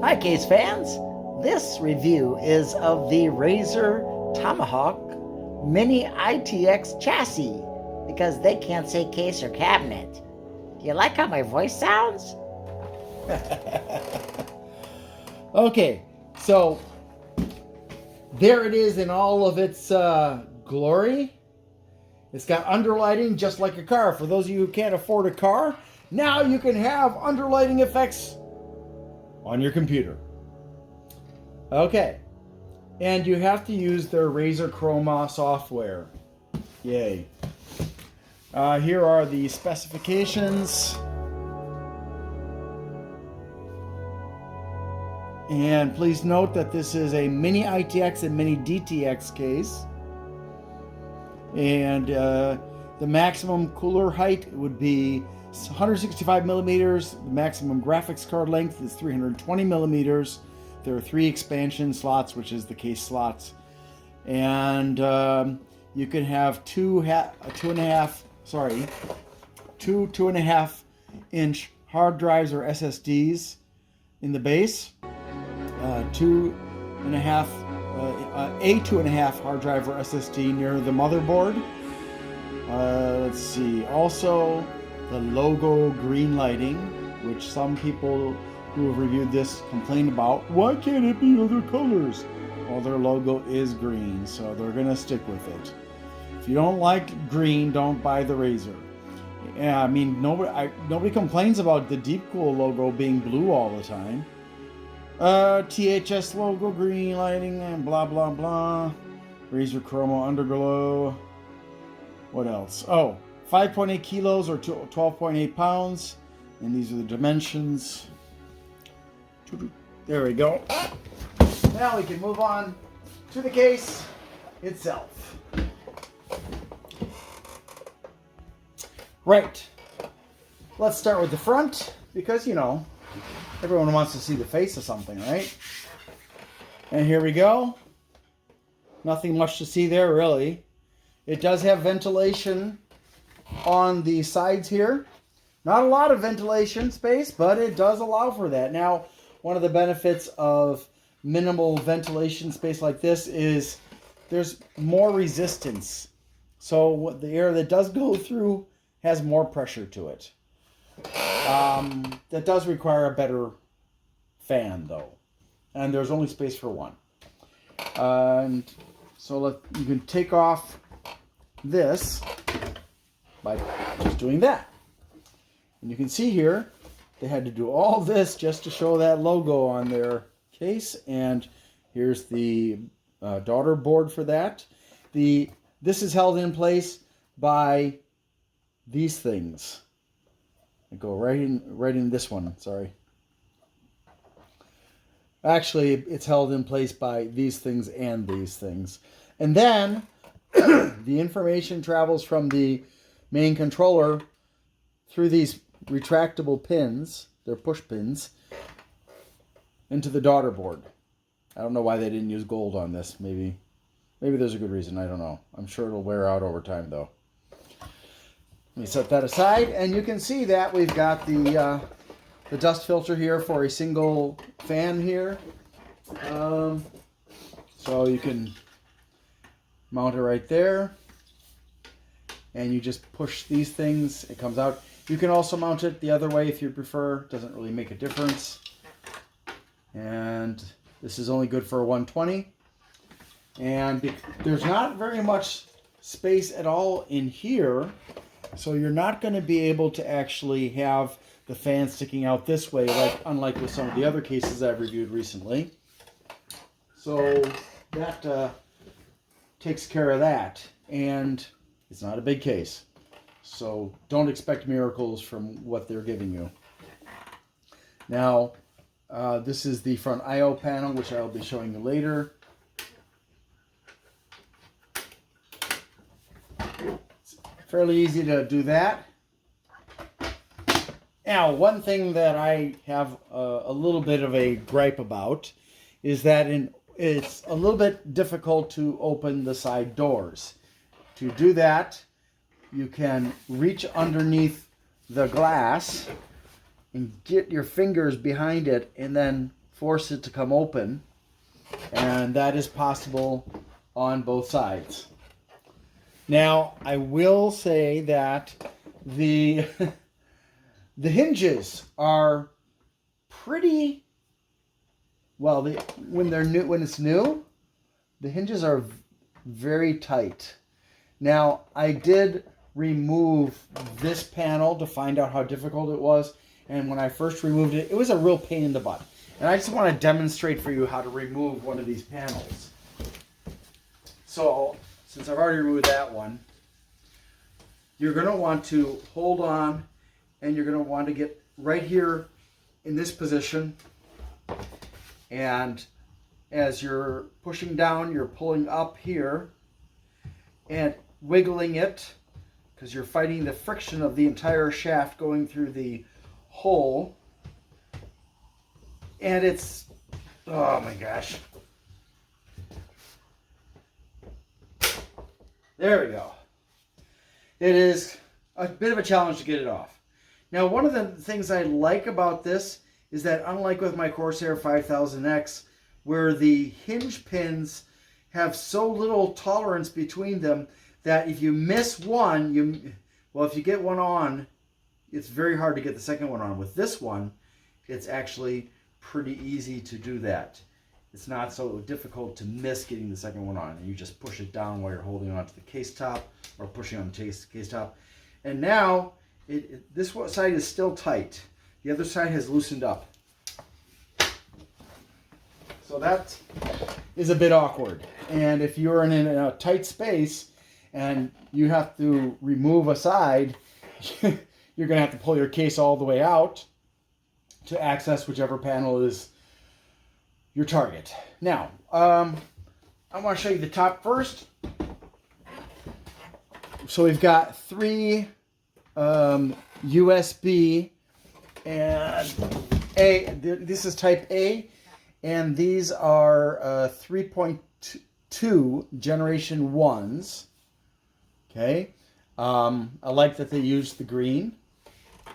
Hi case fans, this review is of the Razer Tomahawk Mini-ITX chassis because they can't say case or cabinet. Do you like how my voice sounds? Okay, so there it is in all of its glory. It's got underlighting just like a car. For those of you who can't afford a car, now you can have underlighting effects on your computer. Okay, and you have to use their Razer Chroma software. Yay. Here are the specifications. And please note that this is a Mini-ITX and Mini-DTX case. And the maximum cooler height would be 165 millimeters. The maximum graphics card length is 320 millimeters. There are 3 expansion slots, which is the case slots. And you can have two 2.5 inch hard drives or SSDs in the base. A 2.5 hard drive or SSD near the motherboard. Let's see. Also, the logo green lighting, which some people who have reviewed this complain about. Why can't it be other colors? Well, their logo is green, so they're gonna stick with it. If you don't like green, don't buy the Razer. Yeah, I mean, nobody complains about the Deep Cool logo being blue all the time. THS logo, green lighting, and blah blah blah. Razer Chroma Underglow. What else? Oh, 5.8 kilos or 12.8 pounds. And these are the dimensions. There we go. Now we can move on to the case itself. Right. Let's start with the front because, you know, everyone wants to see the face of something, right? And here we go. Nothing much to see there, really. It does have ventilation on the sides here. Not a lot of ventilation space, but it does allow for that. Now, one of the benefits of minimal ventilation space like this is there's more resistance. So the air that does go through has more pressure to it. That does require a better fan, though. And there's only space for one. And so you can take off this by just doing that. And you can see here, they had to do all this just to show that logo on their case. And here's the daughter board for that. This is held in place by these things. I go right in this one, sorry. Actually, it's held in place by these things and these things. And then the information travels from the main controller through these retractable pins, they're push pins, into the daughter board. I don't know why they didn't use gold on this. Maybe there's a good reason, I don't know. I'm sure it'll wear out over time though. Let me set that aside, and you can see that we've got the dust filter here for a single fan here. So you can mount it right there, and you just push these things, it comes out. You can also mount it the other way if you prefer, doesn't really make a difference. And this is only good for a 120. And there's not very much space at all in here, so you're not going to be able to actually have the fan sticking out this way, unlike with some of the other cases I've reviewed recently. So that takes care of that, and it's not a big case. So don't expect miracles from what they're giving you. Now, this is the front I/O panel, which I'll be showing you later. It's fairly easy to do that. Now, one thing that I have a little bit of a gripe about is that it's a little bit difficult to open the side doors. To do that, you can reach underneath the glass and get your fingers behind it and then force it to come open, and that is possible on both sides. Now, I will say that the the hinges are pretty well. When it's new, the hinges are very tight. Now, I did remove this panel to find out how difficult it was, and when I first removed it, it was a real pain in the butt. And I just want to demonstrate for you how to remove one of these panels. So, since I've already removed that one, you're going to want to hold on, and you're going to want to get right here in this position. And as you're pushing down, you're pulling up here and wiggling it, because you're fighting the friction of the entire shaft going through the hole. And it's, oh my gosh. There we go. It is a bit of a challenge to get it off. Now, one of the things I like about this is that, unlike with my Corsair 5000X, where the hinge pins have so little tolerance between them that if you miss one, if you get one on, it's very hard to get the second one on. With this one, it's actually pretty easy to do that. It's not so difficult to miss getting the second one on. And you just push it down while you're holding onto the case top or pushing on the case top. And now, this side is still tight. The other side has loosened up. So that is a bit awkward. And if you're in a tight space and you have to remove a side, you're going to have to pull your case all the way out to access whichever panel is your target. Now, I want to show you the top first. So we've got 3 USB and this is type A, and these are 3.2 generation 1s. Okay, I like that they used the green.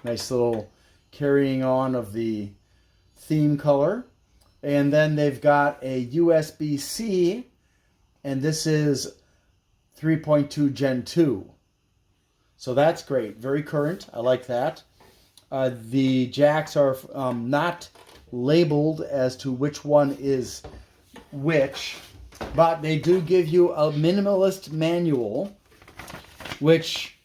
Nice little carrying on of the theme color. And then they've got a USB-C, and this is 3.2 Gen 2. So that's great. Very current. I like that. The jacks are not labeled as to which one is which, but they do give you a minimalist manual, which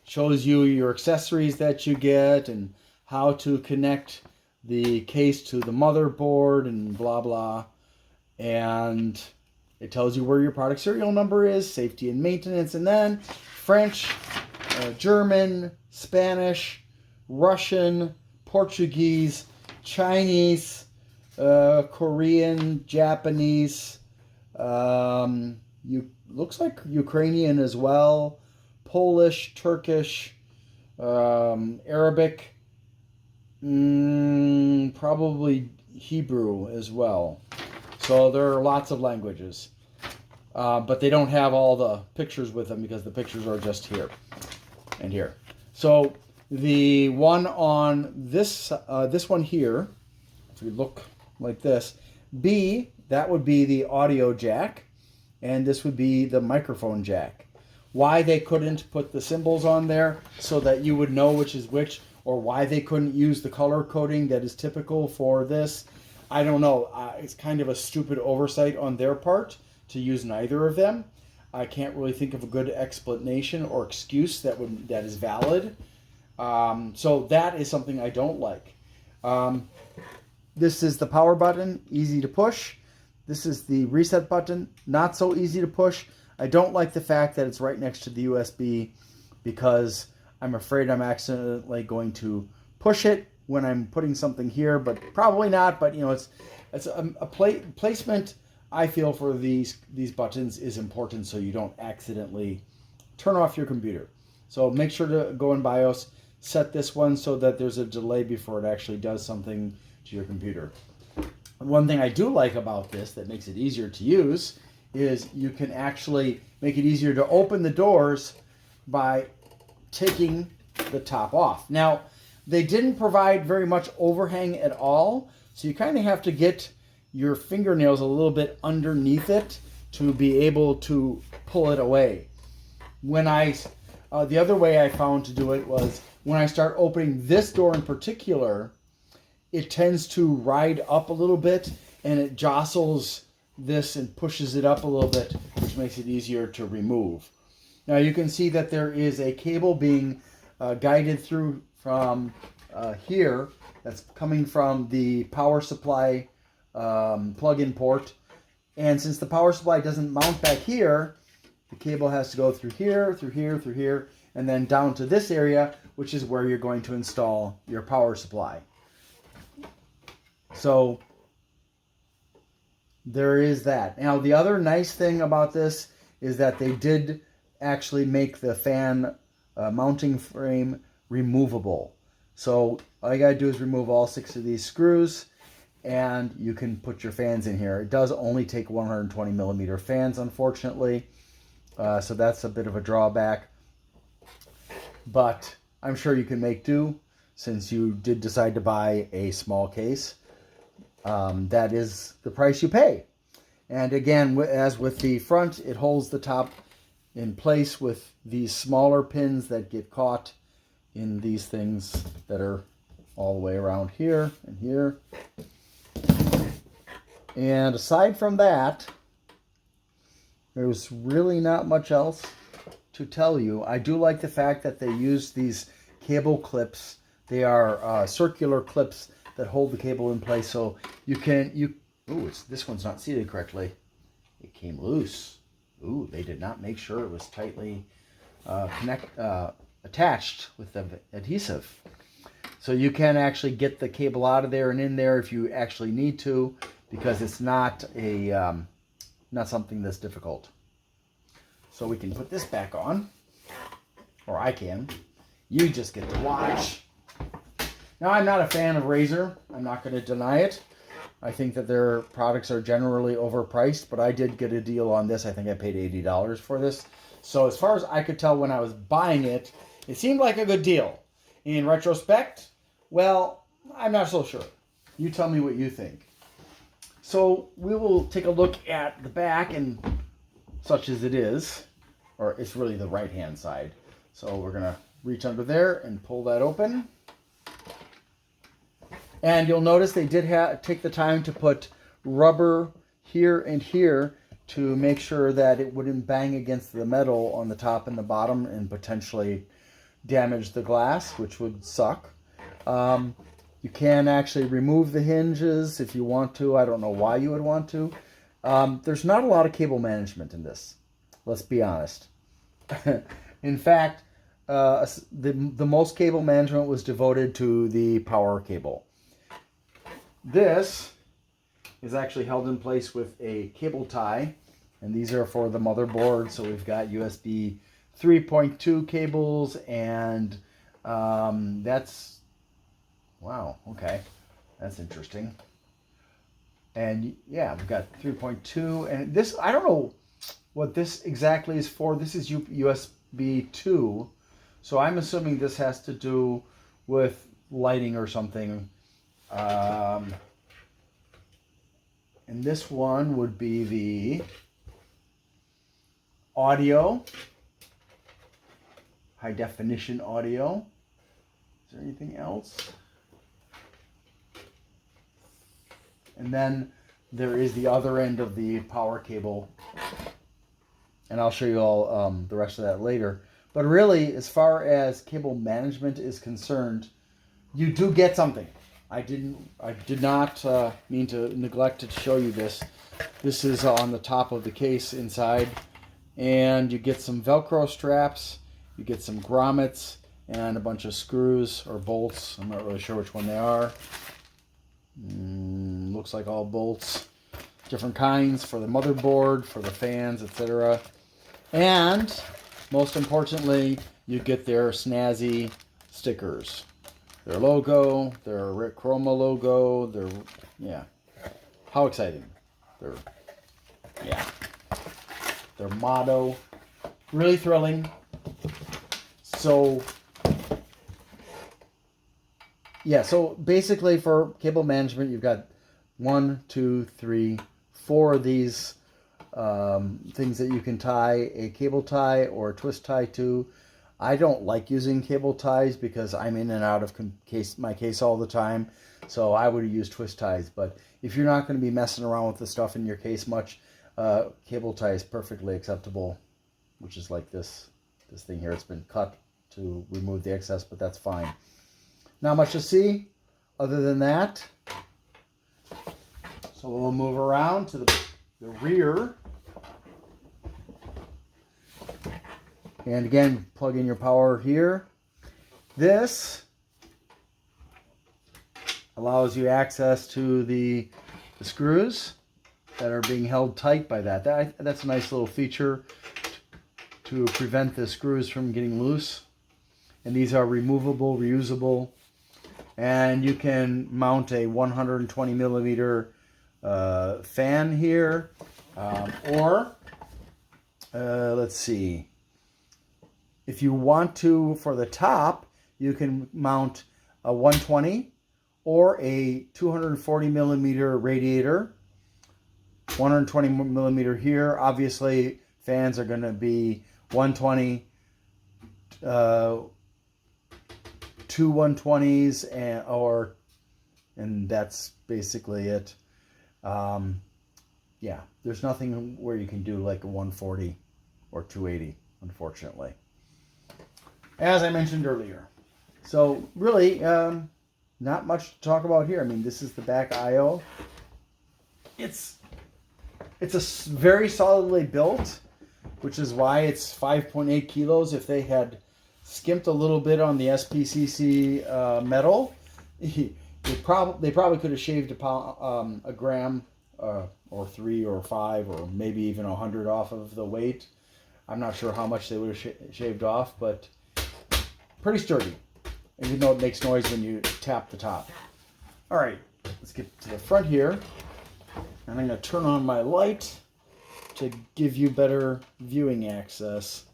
shows you your accessories that you get and how to connect the case to the motherboard and blah blah, and it tells you where your product serial number is, safety and maintenance, and then French, German, Spanish, Russian, Portuguese, Chinese, Korean, Japanese, looks like Ukrainian as well, Polish, Turkish, Arabic, probably Hebrew as well. So there are lots of languages. But they don't have all the pictures with them because the pictures are just here and here. So the one on this one here, if we look like this, B, that would be the audio jack, and this would be the microphone jack. Why they couldn't put the symbols on there so that you would know which is which, or why they couldn't use the color coding that is typical for this, I don't know. It's kind of a stupid oversight on their part to use neither of them. I can't really think of a good explanation or excuse that is valid. So that is something I don't like. This is the power button, easy to push. This is the reset button, not so easy to push. I don't like the fact that it's right next to the USB because I'm afraid I'm accidentally going to push it when I'm putting something here, but probably not. But you know, it's a placement. I feel for these buttons is important so you don't accidentally turn off your computer. So make sure to go in BIOS, set this one so that there's a delay before it actually does something to your computer. One thing I do like about this that makes it easier to use is you can actually make it easier to open the doors by taking the top off. Now, they didn't provide very much overhang at all, So you kind of have to get your fingernails a little bit underneath it to be able to pull it away. When the other way I found to do it was when I start opening this door in particular, it tends to ride up a little bit and it jostles this and pushes it up a little bit, which makes it easier to remove. Now you can see that there is a cable being guided through from here that's coming from the power supply plug-in port. And since the power supply doesn't mount back here, the cable has to go through here, through here, through here, and then down to this area, which is where you're going to install your power supply. So there is that. Now the other nice thing about this is that they did actually make the fan mounting frame removable. So all you gotta do is remove all 6 of these screws and you can put your fans in here. It does only take 120 millimeter fans, unfortunately. So that's a bit of a drawback. But I'm sure you can make do since you did decide to buy a small case. That is the price you pay. And again, as with the front, it holds the top in place with these smaller pins that get caught in these things that are all the way around here and here. And aside from that, there's really not much else to tell you. I do like the fact that they use these cable clips. They are circular clips that hold the cable in place, so this one's not seated correctly. It came loose. Ooh, they did not make sure it was tightly attached with the adhesive. So you can actually get the cable out of there and in there if you actually need to, because it's not something that's difficult. So we can put this back on, or I can. You just get to watch. Now, I'm not a fan of Razer. I'm not going to deny it. I think that their products are generally overpriced, but I did get a deal on this. I think I paid $80 for this. So as far as I could tell when I was buying it, it seemed like a good deal. In retrospect, well, I'm not so sure. You tell me what you think. So we will take a look at the back, and such as it is, or it's really the right-hand side. So we're going to reach under there and pull that open. And you'll notice they did take the time to put rubber here and here to make sure that it wouldn't bang against the metal on the top and the bottom and potentially damage the glass, which would suck. You can actually remove the hinges if you want to. I don't know why you would want to. There's not a lot of cable management in this. Let's be honest. In fact, the most cable management was devoted to the power cable. This is actually held in place with a cable tie, and these are for the motherboard. So we've got USB 3.2 cables, and that's, wow, okay, that's interesting. And yeah, we've got 3.2, and this, I don't know what this exactly is for. This is USB 2, so I'm assuming this has to do with lighting or something. And this one would be the audio, high definition audio. Is there anything else? And then there is the other end of the power cable, and I'll show you all the rest of that later. But really, as far as cable management is concerned, you do get something. I did not mean to neglect to show you this. This is on the top of the case inside, and you get some Velcro straps, you get some grommets, and a bunch of screws or bolts. I'm not really sure which one they are. Looks like all bolts, different kinds for the motherboard, for the fans, etc. And most importantly, you get their snazzy stickers. Their logo, their Rick Chroma logo, their, yeah. How exciting. Their motto. Really thrilling. So, Yeah, so basically for cable management, you've got 1, 2, 3, 4 of these things that you can tie a cable tie or a twist tie to. I don't like using cable ties because I'm in and out of my case all the time. So I would use twist ties. But if you're not going to be messing around with the stuff in your case much, cable tie is perfectly acceptable, which is like this thing here. It's been cut to remove the excess, but that's fine. Not much to see other than that. So we'll move around to the rear. And again, plug in your power here. This allows you access to the screws that are being held tight by that. That's a nice little feature to prevent the screws from getting loose. And these are removable, reusable. And you can mount a 120 millimeter fan here. Or, let's see. If you want to, for the top, you can mount a 120 or a 240 millimeter radiator. 120 millimeter here. Obviously, fans are going to be 120, two 120s, and that's basically it. Yeah, there's nothing where you can do like a 140 or 280, unfortunately. As I mentioned earlier. So really, not much to talk about here. I mean, this is the back I/O. It's a very solidly built, which is why it's 5.8 kilos. If they had skimped a little bit on the SPCC metal, they probably could have shaved a gram or 3 or 5 or maybe even 100 off of the weight. I'm not sure how much they would have shaved off, but pretty sturdy, even though it makes noise when you tap the top. All right, let's get to the front here. And I'm going to turn on my light to give you better viewing access.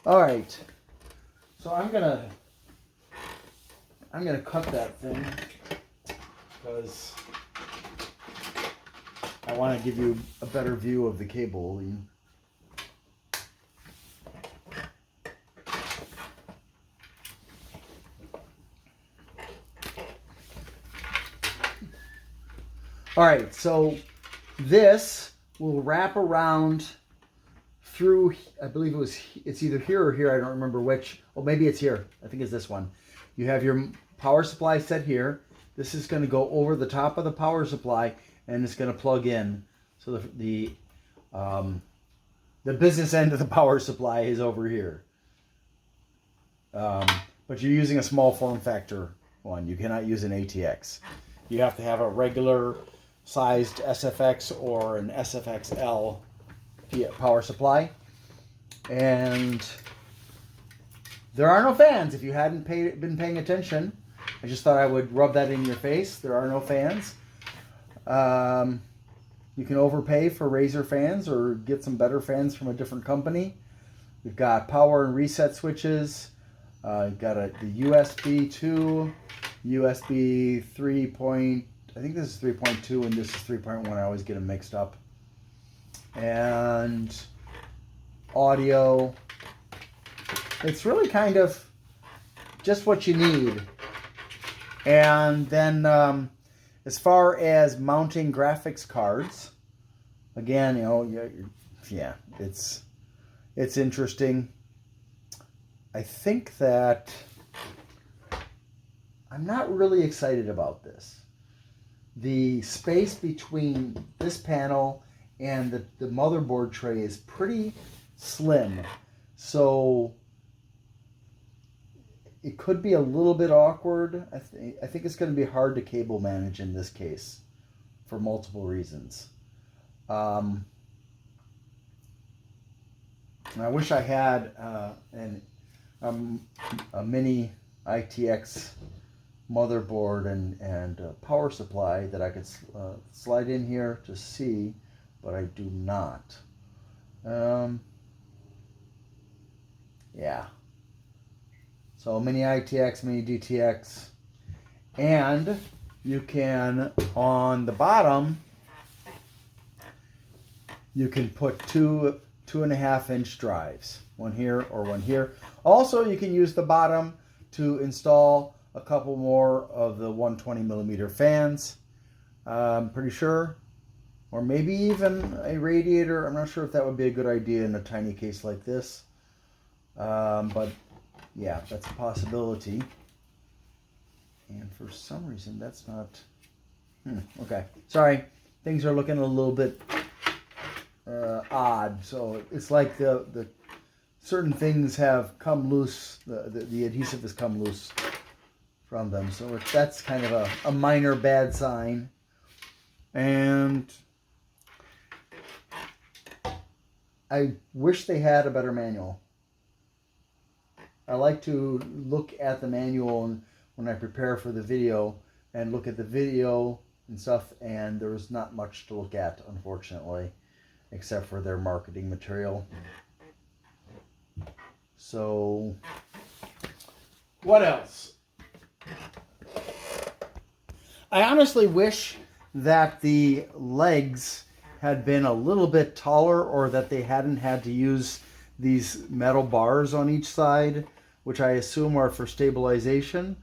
All right, so I'm gonna cut that thing because I want to give you a better view of the cabling. All right, so this will wrap around through, I believe it's either here or here, I don't remember which. Oh, maybe it's here. I think it's this one. You have your power supply set here. This is going to go over the top of the power supply, and it's going to plug in. So the business end of the power supply is over here. But you're using a small form factor one. You cannot use an ATX. You have to have a regular sized SFX or an SFXL power supply. And there are no fans. If you hadn't been paying attention, I just thought I would rub that in your face. There are no fans. You can overpay for Razer fans or get some better fans from a different company. We've got power and reset switches. You've got the USB 2, USB 3. I think this is 3.2 and this is 3.1. I always get them mixed up. And audio. It's really kind of just what you need. And then as far as mounting graphics cards, again, yeah, it's interesting. I think that I'm not really excited about this. The space between this panel and the motherboard tray is pretty slim. So it could be a little bit awkward. I think it's going to be hard to cable manage in this case for multiple reasons. And I wish I had a Mini-ITX motherboard and power supply that I could slide in here to see, but I do not. Yeah. So Mini-ITX, Mini-DTX. And you can, on the bottom, you can put 2.5-inch drives. One here or one here. Also, you can use the bottom to install a couple more of the 120mm fans. I'm pretty sure. Or maybe even a radiator. I'm not sure if that would be a good idea in a tiny case like this. But yeah, that's a possibility. And for some reason, that's not... okay. Sorry. Things are looking a little bit odd. So it's like the certain things have come loose. The adhesive has come loose from them. So that's kind of a minor bad sign. And I wish they had a better manual. I like to look at the manual when I prepare for the video and look at the video and stuff, and there's not much to look at, unfortunately, except for their marketing material. So, what else? I honestly wish that the legs had been a little bit taller, or that they hadn't had to use these metal bars on each side, which I assume are for stabilization.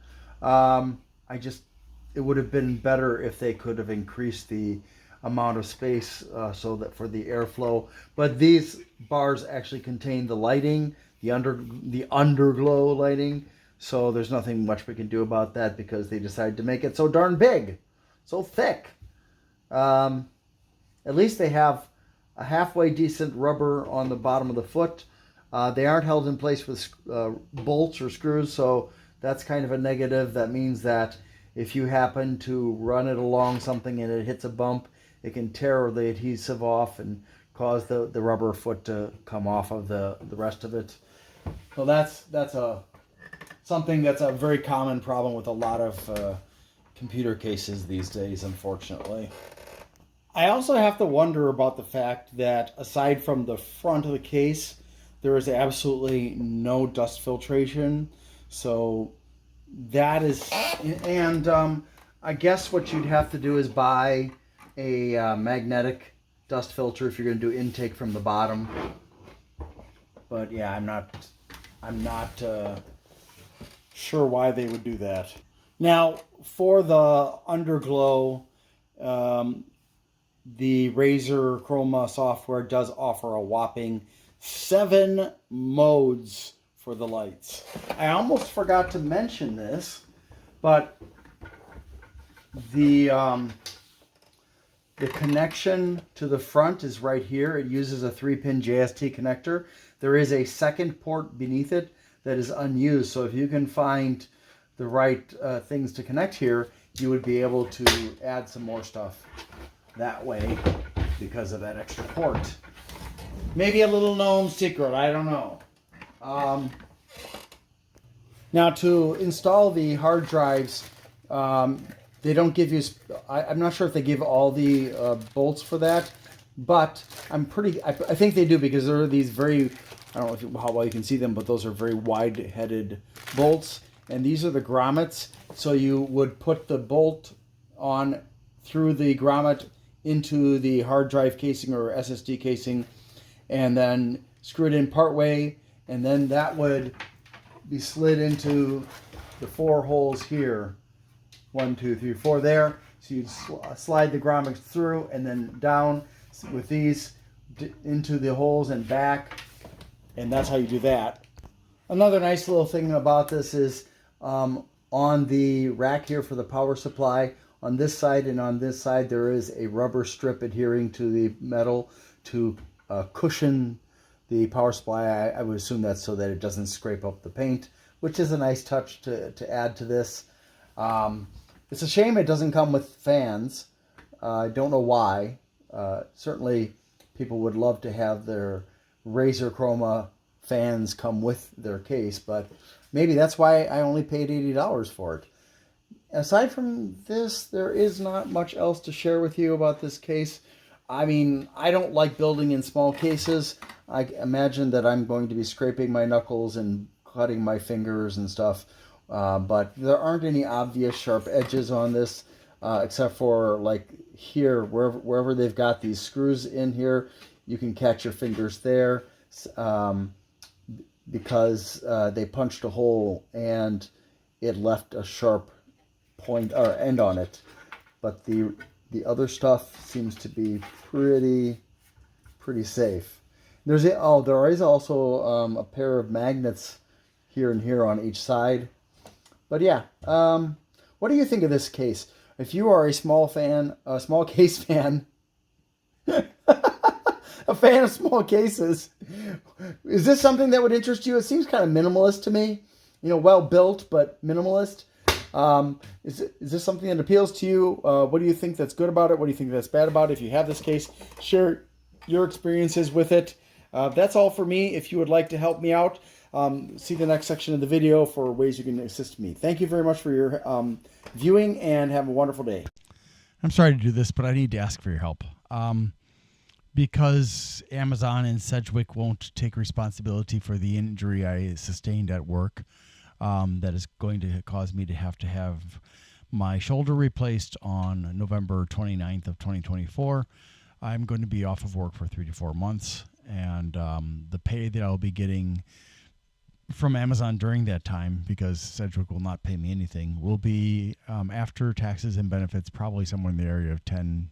It would have been better if they could have increased the amount of space so that for the airflow. But these bars actually contain the lighting, the underglow lighting. So there's nothing much we can do about that because they decided to make it so darn big, so thick. At least they have a halfway decent rubber on the bottom of the foot. They aren't held in place with bolts or screws, so that's kind of a negative. That means that if you happen to run it along something and it hits a bump, it can tear the adhesive off and cause the rubber foot to come off of the rest of it. So that's something that's a very common problem with a lot of computer cases these days, unfortunately. I also have to wonder about the fact that aside from the front of the case, there is absolutely no dust filtration. So that is, and I guess what you'd have to do is buy a magnetic dust filter if you're going to do intake from the bottom. But yeah, I'm not sure why they would do that. Now, for the underglow, the Razer Chroma software does offer a whopping 7 modes for the lights. I almost forgot to mention this, but the connection to the front is right here. It uses a 3-pin JST connector. There is a second port beneath it that is unused. So if you can find the right things to connect here, you would be able to add some more stuff that way because of that extra port. Maybe a little known secret, I don't know. Now to install the hard drives, they don't give you, I'm not sure if they give all the bolts for that, but I think they do, because there are these very, I don't know how well you can see them, but those are very wide-headed bolts, and these are the grommets. So you would put the bolt on through the grommet into the hard drive casing or SSD casing, and then screw it in part way, and then that would be slid into the 4 holes here. 1, 2, 3, 4 there. So you'd slide the grommets through and then down with these into the holes and back, and that's how you do that. Another nice little thing about this is on the rack here for the power supply, on this side and on this side there is a rubber strip adhering to the metal to cushion the power supply. I would assume that's so that it doesn't scrape up the paint, which is a nice touch to add to this. It's a shame it doesn't come with fans. I don't know why. Certainly people would love to have their Razer Chroma fans come with their case, but maybe that's why I only paid $80 for it. Aside from this, there is not much else to share with you about this case. I mean, I don't like building in small cases. I imagine that I'm going to be scraping my knuckles and cutting my fingers and stuff. But there aren't any obvious sharp edges on this, except for like here, wherever they've got these screws in here, you can catch your fingers there, because they punched a hole and it left a sharp point or end on it. But the other stuff seems to be pretty safe. There is also a pair of magnets here and here on each side. But yeah, what do you think of this case? If you are a small case fan, a fan of small cases, is this something that would interest you? It seems kind of minimalist to me. You know, well built, but minimalist. Is this something that appeals to you? What do you think that's good about it? What do you think that's bad about it? If you have this case, share your experiences with it. That's all for me. If you would like to help me out, see the next section of the video for ways you can assist me. Thank you very much for your viewing, and have a wonderful day. I'm sorry to do this, but I need to ask for your help. Because Amazon and Sedgwick won't take responsibility for the injury I sustained at work, that is going to cause me to have my shoulder replaced on November 29th of 2024. I'm going to be off of work for 3 to 4 months, and the pay that I'll be getting from Amazon during that time, because Sedgwick will not pay me anything, will be after taxes and benefits, probably somewhere in the area of $10,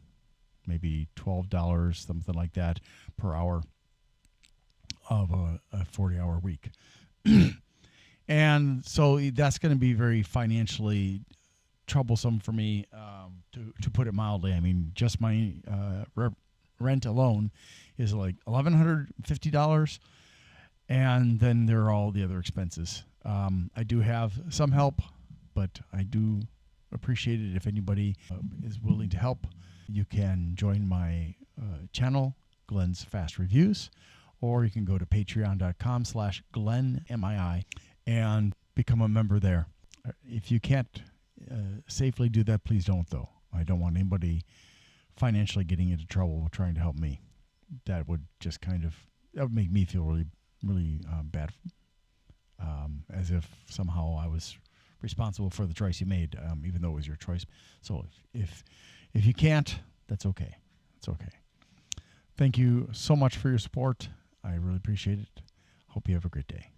maybe $12, something like that, per hour of a 40-hour week. And so that's going to be very financially troublesome for me, to put it mildly. I mean, just my rent alone is like $1,150, and then there are all the other expenses. I do have some help, but I do appreciate it if anybody is willing to help. You can join my channel, Glenn's Fast Reviews, or you can go to patreon.com/GlennMII and become a member there. If you can't safely do that, please don't, though. I don't want anybody financially getting into trouble trying to help me. That would just that would make me feel really, really bad, as if somehow I was responsible for the choice you made, even though it was your choice. So if you can't, that's okay. It's okay. Thank you so much for your support. I really appreciate it. Hope you have a great day.